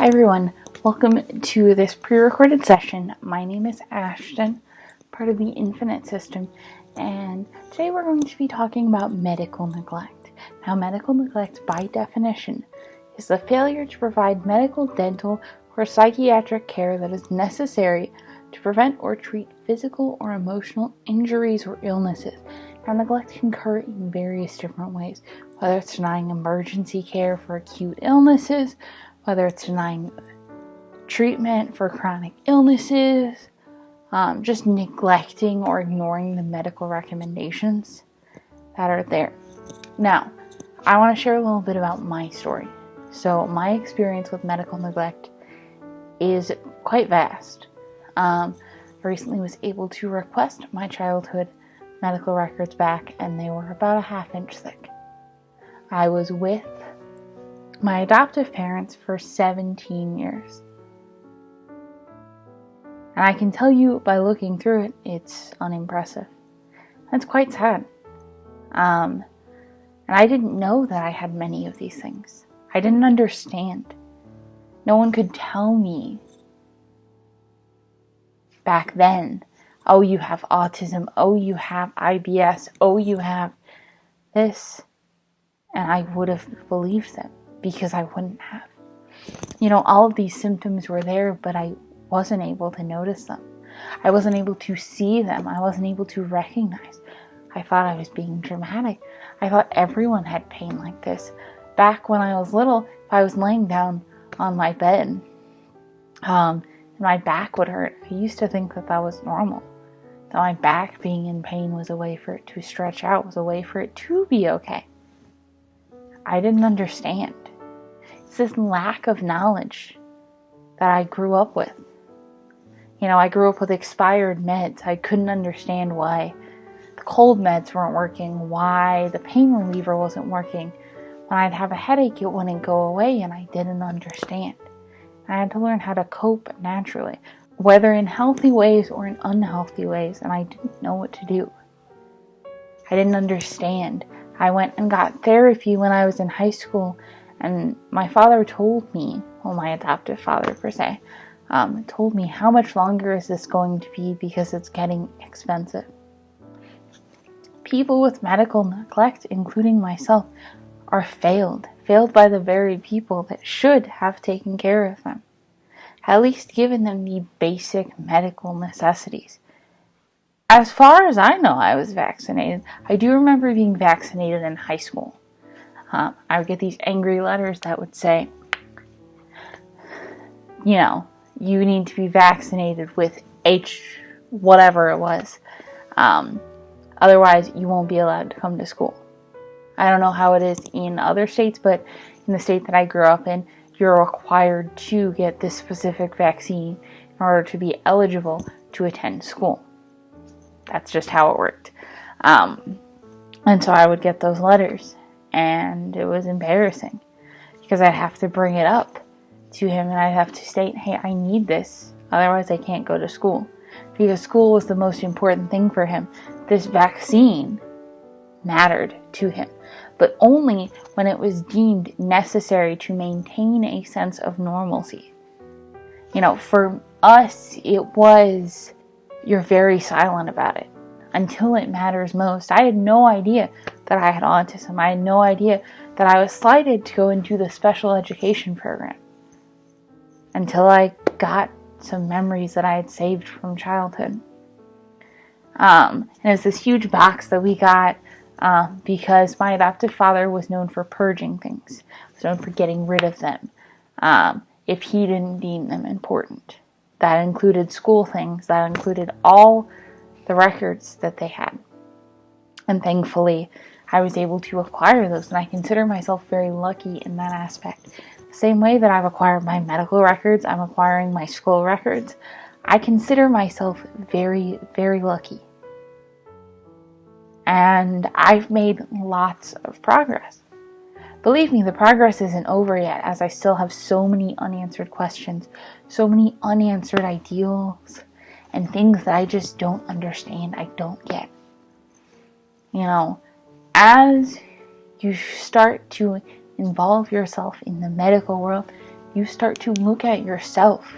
Hi everyone, welcome to this pre-recorded session. My name is Ashton, part of the Infinite System, and today we're going to be talking about medical neglect. Now, medical neglect, by definition, is the failure to provide medical, dental, or psychiatric care that is necessary to prevent or treat physical or emotional injuries or illnesses. Now, neglect can occur in various different ways, whether it's denying emergency care for acute illnesses, whether it's denying treatment for chronic illnesses, just neglecting or ignoring the medical recommendations that are there. Now, I want to share a little bit about my story. So my experience with medical neglect is quite vast. I recently was able to request my childhood medical records back, and they were about a half-inch thick. I was with my adoptive parents for 17 years. And I can tell you by looking through it, it's unimpressive. That's quite sad. And I didn't know that I had many of these things. I didn't understand. No one could tell me back then, oh, you have autism, oh, you have IBS, oh, you have this. And I would have believed them because I wouldn't have. All of these symptoms were there, but I wasn't able to notice them. I wasn't able to see them. I wasn't able to recognize. I thought I was being dramatic. I thought everyone had pain like this. Back when I was little, if I was laying down on my bed, and my back would hurt, I used to think that that was normal. That my back being in pain was a way for it to stretch out, was a way for it to be okay. I didn't understand. It's this lack of knowledge that I grew up with. I grew up with expired meds. I couldn't understand why the cold meds weren't working, why the pain reliever wasn't working. When I'd have a headache, it wouldn't go away, and I didn't understand. I had to learn how to cope naturally, whether in healthy ways or in unhealthy ways, and I didn't know what to do. I didn't understand. I went and got therapy when I was in high school, and my father told me, my adoptive father per se, told me, how much longer is this going to be because it's getting expensive. People with medical neglect, including myself, are failed by the very people that should have taken care of them, at least given them the basic medical necessities. As far as I know, I was vaccinated. I do remember being vaccinated in high school. I would get these angry letters that would say, you need to be vaccinated with whatever it was. Otherwise, you won't be allowed to come to school. I don't know how it is in other states, but in the state that I grew up in, you're required to get this specific vaccine in order to be eligible to attend school. That's just how it worked. And so I would get those letters, and it was embarrassing because I'd have to bring it up to him, and I'd have to state, hey, I need this, otherwise I can't go to school, because school was the most important thing for him. This vaccine mattered to him, but only when it was deemed necessary to maintain a sense of normalcy. For us, it was, you're very silent about it until it matters most. I had no idea that I had autism. I had no idea that I was slated to go into the special education program until I got some memories that I had saved from childhood. And it was this huge box that we got because my adoptive father was known for purging things, was known for getting rid of them if he didn't deem them important. That included school things, that included all the records that they had. And thankfully, I was able to acquire those, and I consider myself very lucky in that aspect. The same way that I've acquired my medical records, I'm acquiring my school records. I consider myself very, very lucky. And I've made lots of progress. Believe me, the progress isn't over yet, as I still have so many unanswered questions, so many unanswered ideals, and things that I just don't understand, I don't get. As you start to involve yourself in the medical world, you start to look at yourself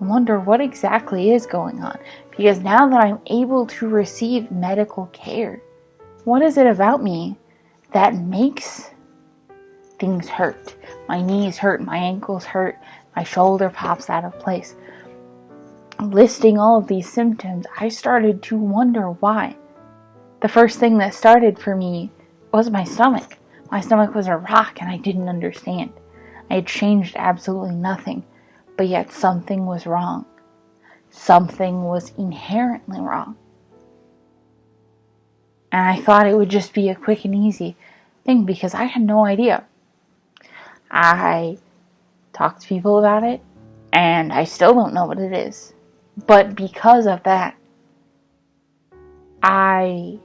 and wonder what exactly is going on. Because now that I'm able to receive medical care, what is it about me that makes things hurt? My knees hurt, my ankles hurt, my shoulder pops out of place. Listing all of these symptoms, I started to wonder why. The first thing that started for me was my stomach. My stomach was a rock and I didn't understand. I had changed absolutely nothing, but yet something was wrong. Something was inherently wrong. And I thought it would just be a quick and easy thing because I had no idea. I talked to people about it and I still don't know what it is. But because of that, I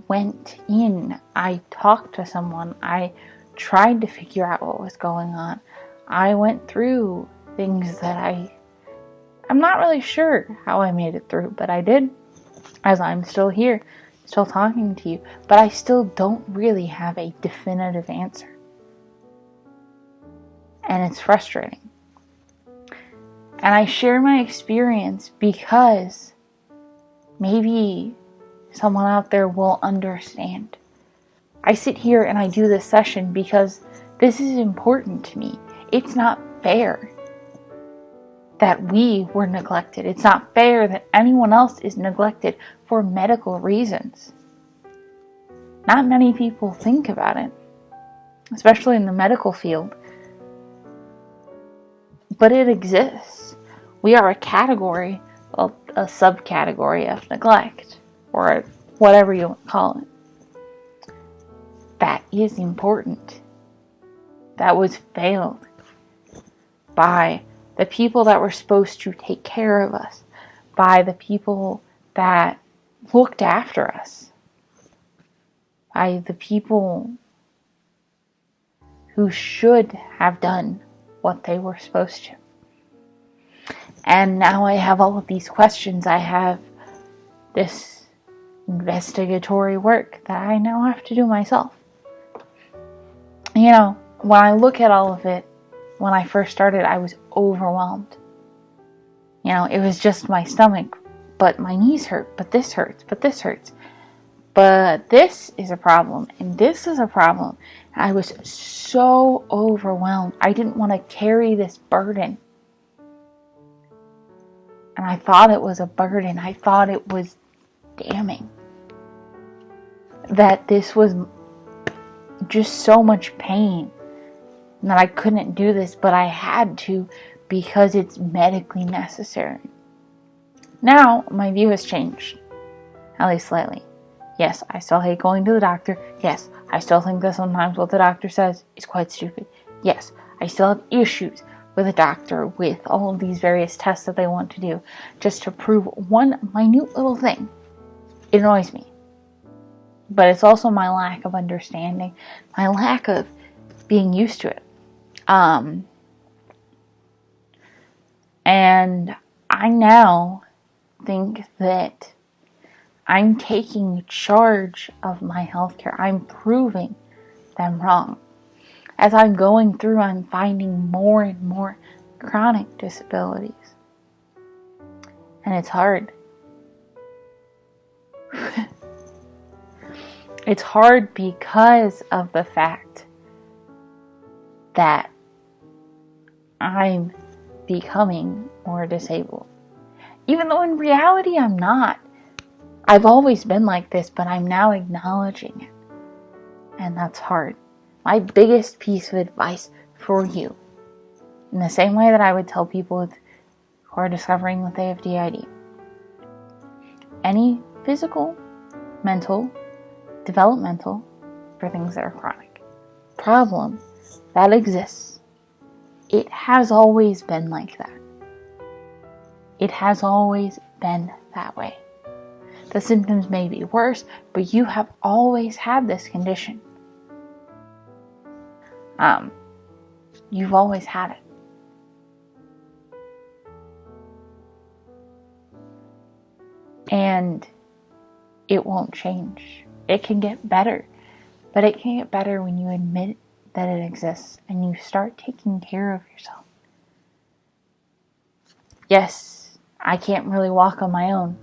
went in, I talked to someone, I tried to figure out what was going on. I went through things that I'm not really sure how I made it through, but I did, as I'm still here, still talking to you, but I still don't really have a definitive answer. And it's frustrating. And I share my experience because maybe someone out there will understand. I sit here and I do this session because this is important to me. It's not fair that we were neglected. It's not fair that anyone else is neglected for medical reasons. Not many people think about it, especially in the medical field. But it exists. We are a category, well, a subcategory of neglect, or whatever you want to call it. That is important. That was failed by the people that were supposed to take care of us, by the people that looked after us, by the people who should have done what they were supposed to. And now I have all of these questions. I have this investigatory work that I now have to do myself. You know, when I look at all of it, when I first started, I was overwhelmed. You know, it was just my stomach, but my knees hurt, but this hurts, but this hurts. But this is a problem, and this is a problem. And I was so overwhelmed. I didn't want to carry this burden. And I thought it was a burden. I thought it was damning. That this was just so much pain. And that I couldn't do this, but I had to because it's medically necessary. Now, my view has changed. At least slightly. Yes, I still hate going to the doctor. Yes, I still think that sometimes what the doctor says is quite stupid. Yes, I still have issues with a doctor with all of these various tests that they want to do just to prove one minute little thing. It annoys me. But it's also my lack of understanding, my lack of being used to it. And I now think that I'm taking charge of my healthcare. I'm proving them wrong. As I'm going through, I'm finding more and more chronic disabilities. And it's hard. It's hard because of the fact that I'm becoming more disabled. Even though in reality I'm not. I've always been like this, but I'm now acknowledging it. And that's hard. My biggest piece of advice for you, in the same way that I would tell people who are discovering that they have DID, any physical, mental, developmental, for things that are chronic problem that exists, it has always been like that. It has always been that way. The symptoms may be worse, but you have always had this condition. You've always had it. And it won't change. It can get better, but it can get better when you admit that it exists and you start taking care of yourself. Yes, I can't really walk on my own.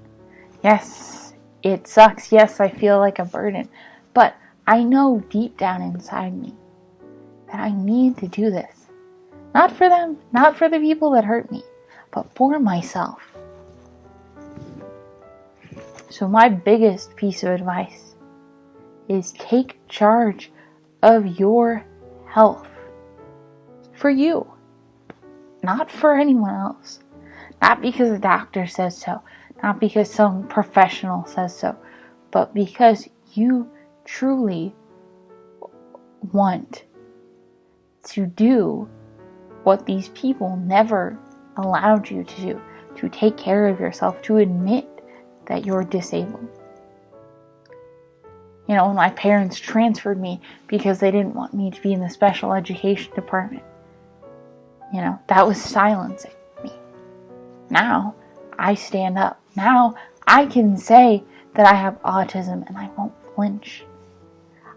Yes, it sucks. Yes, I feel like a burden. But I know deep down inside me that I need to do this. Not for them, not for the people that hurt me, but for myself. So my biggest piece of advice is take charge of your health. For you. Not for anyone else. Not because a doctor says so. Not because some professional says so. But because you truly want to do what these people never allowed you to do. To take care of yourself. To admit that you're disabled. You know, when my parents transferred me because they didn't want me to be in the special education department. You know, that was silencing me. Now, I stand up. Now, I can say that I have autism and I won't flinch.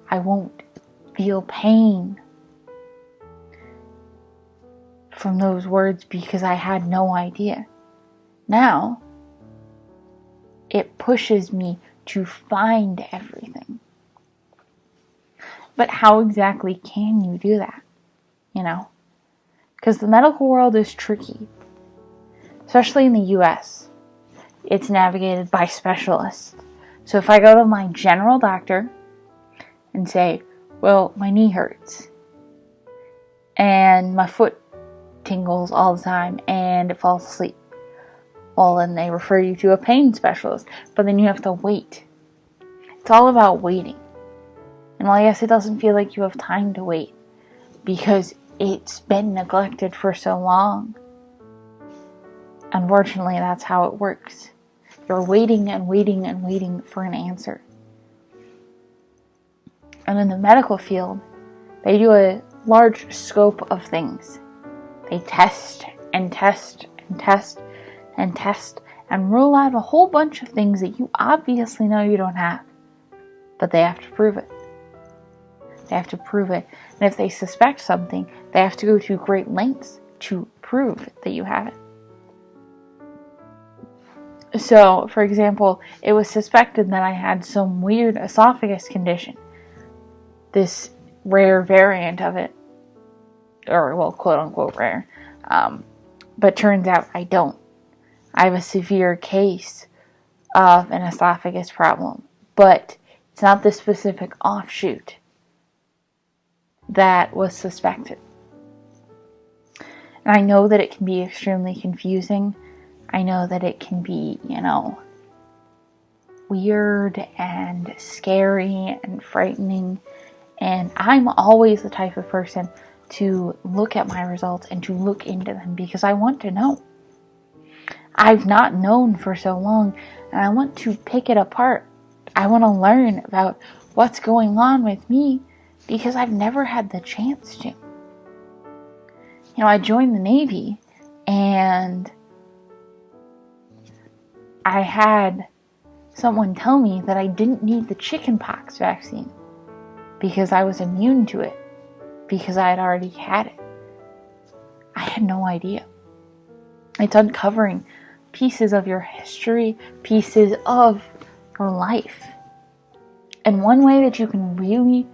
I won't feel pain from those words because I had no idea. Now, it pushes me to find everything. But how exactly can you do that? You know? Because the medical world is tricky. Especially in the US. It's navigated by specialists. So if I go to my general doctor and say, well, my knee hurts. And my foot tingles all the time and it falls asleep. Well, then they refer you to a pain specialist. But then you have to wait. It's all about waiting. And well, yes, it doesn't feel like you have time to wait. Because it's been neglected for so long. Unfortunately, that's how it works. You're waiting and waiting and waiting for an answer. And in the medical field, they do a large scope of things. They test and test and test and test and rule out a whole bunch of things that you obviously know you don't have. But they have to prove it. They have to prove it. And if they suspect something, they have to go to great lengths to prove that you have it. So, for example, it was suspected that I had some weird esophagus condition. This rare variant of it. Or, well, quote unquote rare. But turns out I don't. I have a severe case of an esophagus problem. But it's not the specific offshoot that was suspected. And I know that it can be extremely confusing. I know that it can be, weird and scary and frightening. And I'm always the type of person to look at my results and to look into them because I want to know. I've not known for so long and I want to pick it apart. I want to learn about what's going on with me because I've never had the chance to. I joined the Navy and I had someone tell me that I didn't need the chickenpox vaccine because I was immune to it because I had already had it. I had no idea. It's uncovering pieces of your history, pieces of your life. And one way that you can really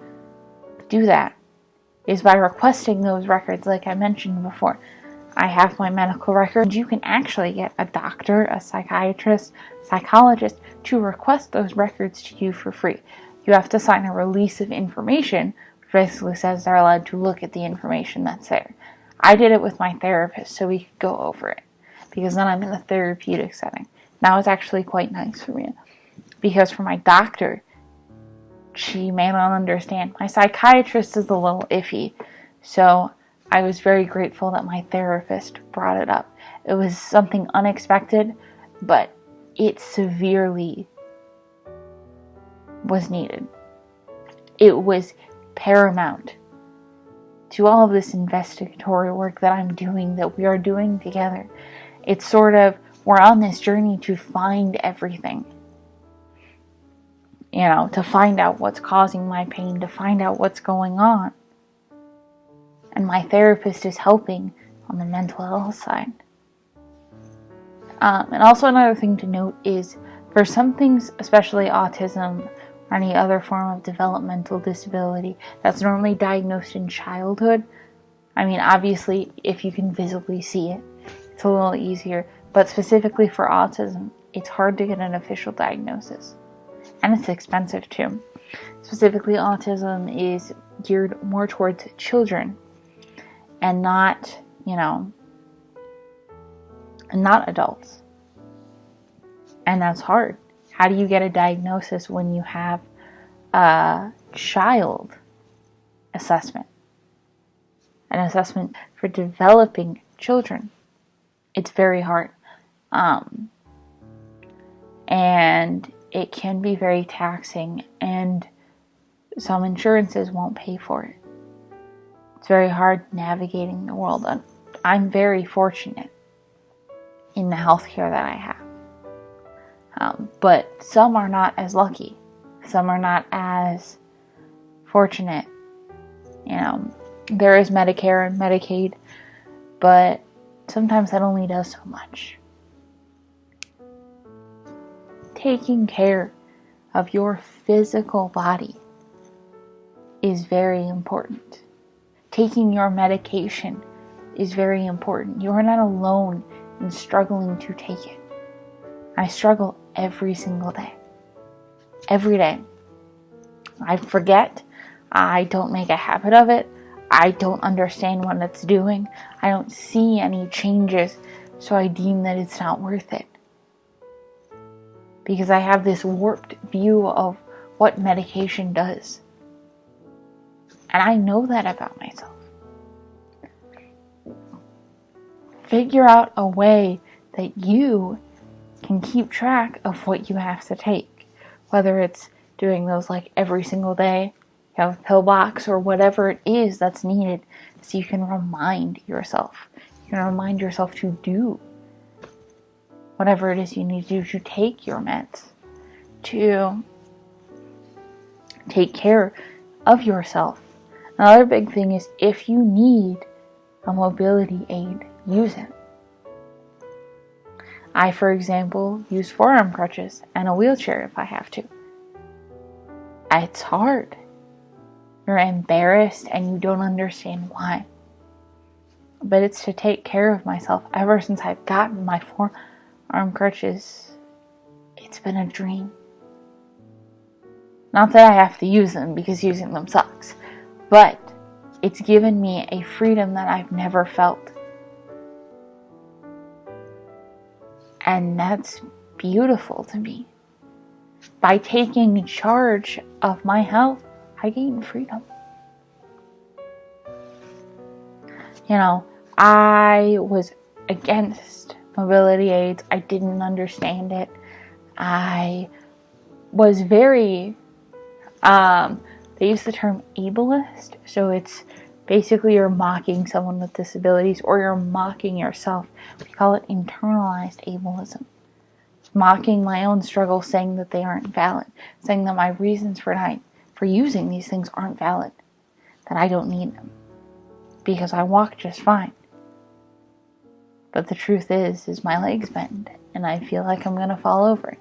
do that is by requesting those records like I mentioned before. I have my medical records. You can actually get a doctor, a psychiatrist, psychologist to request those records to you for free. You have to sign a release of information, which basically says they're allowed to look at the information that's there. I did it with my therapist so we could go over it, because then I'm in a therapeutic setting. Now it's actually quite nice for me, because for my doctor, she may not understand. My psychiatrist is a little iffy, so I was very grateful that my therapist brought it up. It was something unexpected, but it severely was needed. It was paramount to all of this investigatory work that I'm doing, that we are doing together. It's sort of, we're on this journey to find everything. To find out what's causing my pain, to find out what's going on. And my therapist is helping on the mental health side. And also another thing to note is for some things, especially autism or any other form of developmental disability that's normally diagnosed in childhood, I mean, obviously, if you can visibly see it, it's a little easier. But specifically for autism, it's hard to get an official diagnosis. And it's expensive too. Specifically, autism is geared more towards children and not, not adults. And that's hard. How do you get a diagnosis when you have a child assessment? An assessment for developing children. It's very hard. And it can be very taxing, and some insurances won't pay for it. It's very hard navigating the world. I'm very fortunate in the healthcare that I have. But some are not as lucky. Some are not as fortunate. There is Medicare and Medicaid, but sometimes that only does so much. Taking care of your physical body is very important. Taking your medication is very important. You are not alone in struggling to take it. I struggle every single day. Every day. I forget. I don't make a habit of it. I don't understand what it's doing. I don't see any changes, so I deem that it's not worth it. Because I have this warped view of what medication does. And I know that about myself. Figure out a way that you can keep track of what you have to take. Whether it's doing those like every single day, you have a pill box or whatever it is that's needed, so you can remind yourself. You can remind yourself to do whatever it is you need to do to take your meds, to take care of yourself. Another big thing is if you need a mobility aid, use it. I, for example, use forearm crutches and a wheelchair if I have to. It's hard. You're embarrassed and you don't understand why. But it's to take care of myself. Ever since I've gotten my forearm crutches, it's been a dream. Not that I have to use them, because using them sucks. But it's given me a freedom that I've never felt. And that's beautiful to me. By taking charge of my health, I gain freedom. I was against mobility aids. I didn't understand it. I was very, they use the term ableist. So it's basically you're mocking someone with disabilities, or you're mocking yourself. We call it internalized ableism. Mocking my own struggles, saying that they aren't valid. Saying that my reasons for using these things aren't valid. That I don't need them. Because I walk just fine. But the truth is my legs bend. And I feel like I'm going to fall over.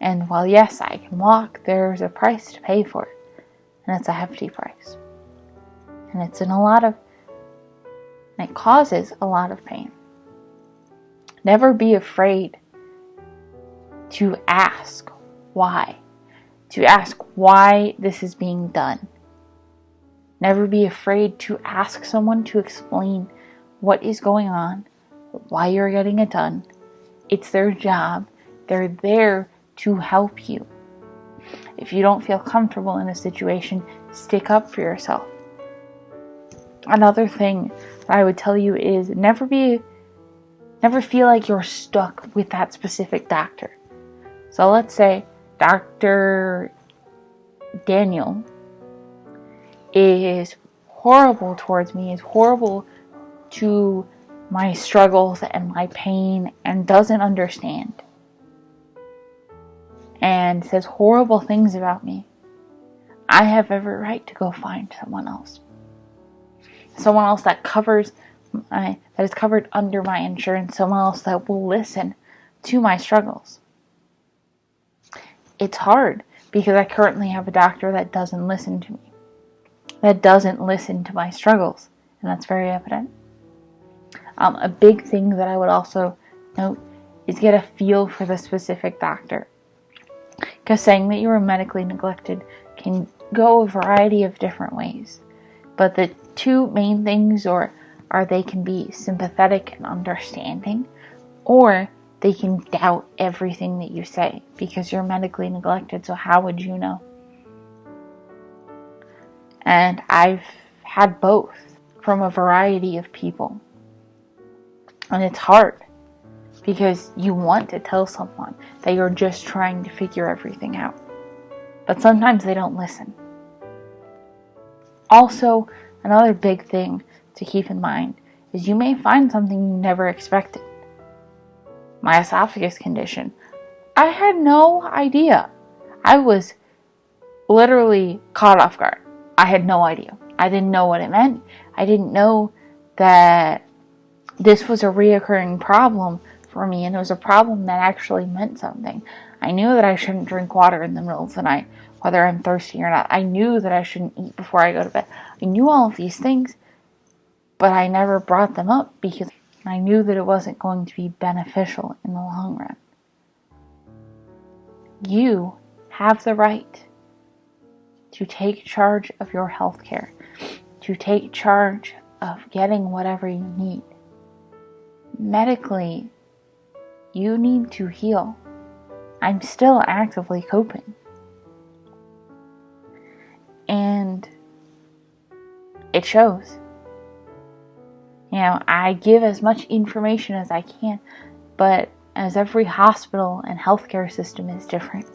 And while yes, I can walk, there's a price to pay for it. And it's a hefty price. And it causes a lot of pain. Never be afraid to ask why. To ask why this is being done. Never be afraid to ask someone to explain what is going on, why you're getting it done. It's their job. They're there to help you. If you don't feel comfortable in a situation, stick up for yourself. Another thing that I would tell you is never feel like you're stuck with that specific doctor. So let's say Dr. Daniel is horrible towards me, is horrible to my struggles and my pain, and doesn't understand. And says horrible things about me. I have every right to go find someone else. Someone else that is covered under my insurance. Someone else that will listen. to my struggles. It's hard because I currently have a doctor that doesn't listen to me, that doesn't listen to my struggles, and that's very evident. A big thing that I would also note is get a feel for the specific doctor, because saying that you are medically neglected can go a variety of different ways, but the two main things are they can be sympathetic and understanding, or they can doubt everything that you say because you're medically neglected, so how would you know? And I've had both from a variety of people. And it's hard because you want to tell someone that you're just trying to figure everything out. But sometimes they don't listen. Also, another big thing to keep in mind is you may find something you never expected. My esophagus condition. I had no idea. I was literally caught off guard. I had no idea. I didn't know what it meant. I didn't know that this was a reoccurring problem for me, and it was a problem that actually meant something. I knew that I shouldn't drink water in the middle of the night, whether I'm thirsty or not. I knew that I shouldn't eat before I go to bed. I knew all of these things, but I never brought them up because I knew that it wasn't going to be beneficial in the long run. You have the right to take charge of your health care, to take charge of getting whatever you need. Medically, you need to heal. I'm still actively coping. And it shows. I give as much information as I can, but as every hospital and healthcare system is different,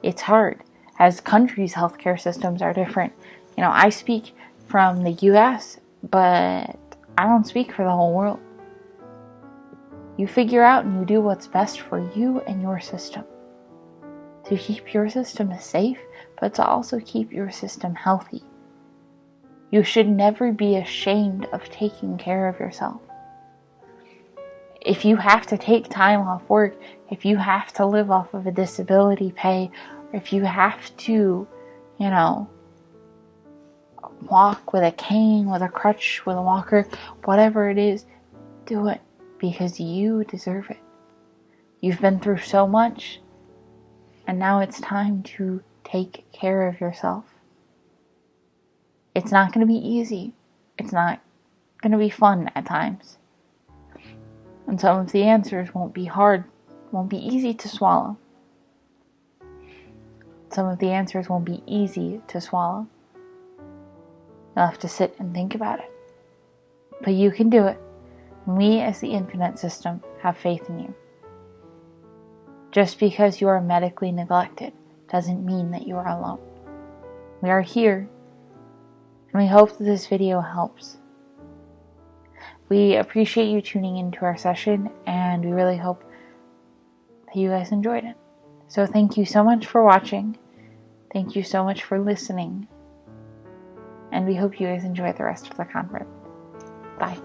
it's hard. As countries' healthcare systems are different. I speak from the US, but I don't speak for the whole world. You figure out and you do what's best for you and your system. To keep your system safe, but to also keep your system healthy. You should never be ashamed of taking care of yourself. If you have to take time off work, if you have to live off of a disability pay, or if you have to, walk with a cane, with a crutch, with a walker, whatever it is, do it because you deserve it. You've been through so much, and now it's time to take care of yourself. It's not going to be easy. It's not going to be fun at times. And some of the answers won't be easy to swallow. Some of the answers won't be easy to swallow. You'll have to sit and think about it. But you can do it. We as the Infinite System have faith in you. Just because you are medically neglected doesn't mean that you are alone. We are here, and we hope that this video helps. We appreciate you tuning into our session, and we really hope that you guys enjoyed it. So thank you so much for watching. Thank you so much for listening. And we hope you guys enjoy the rest of the conference. Bye.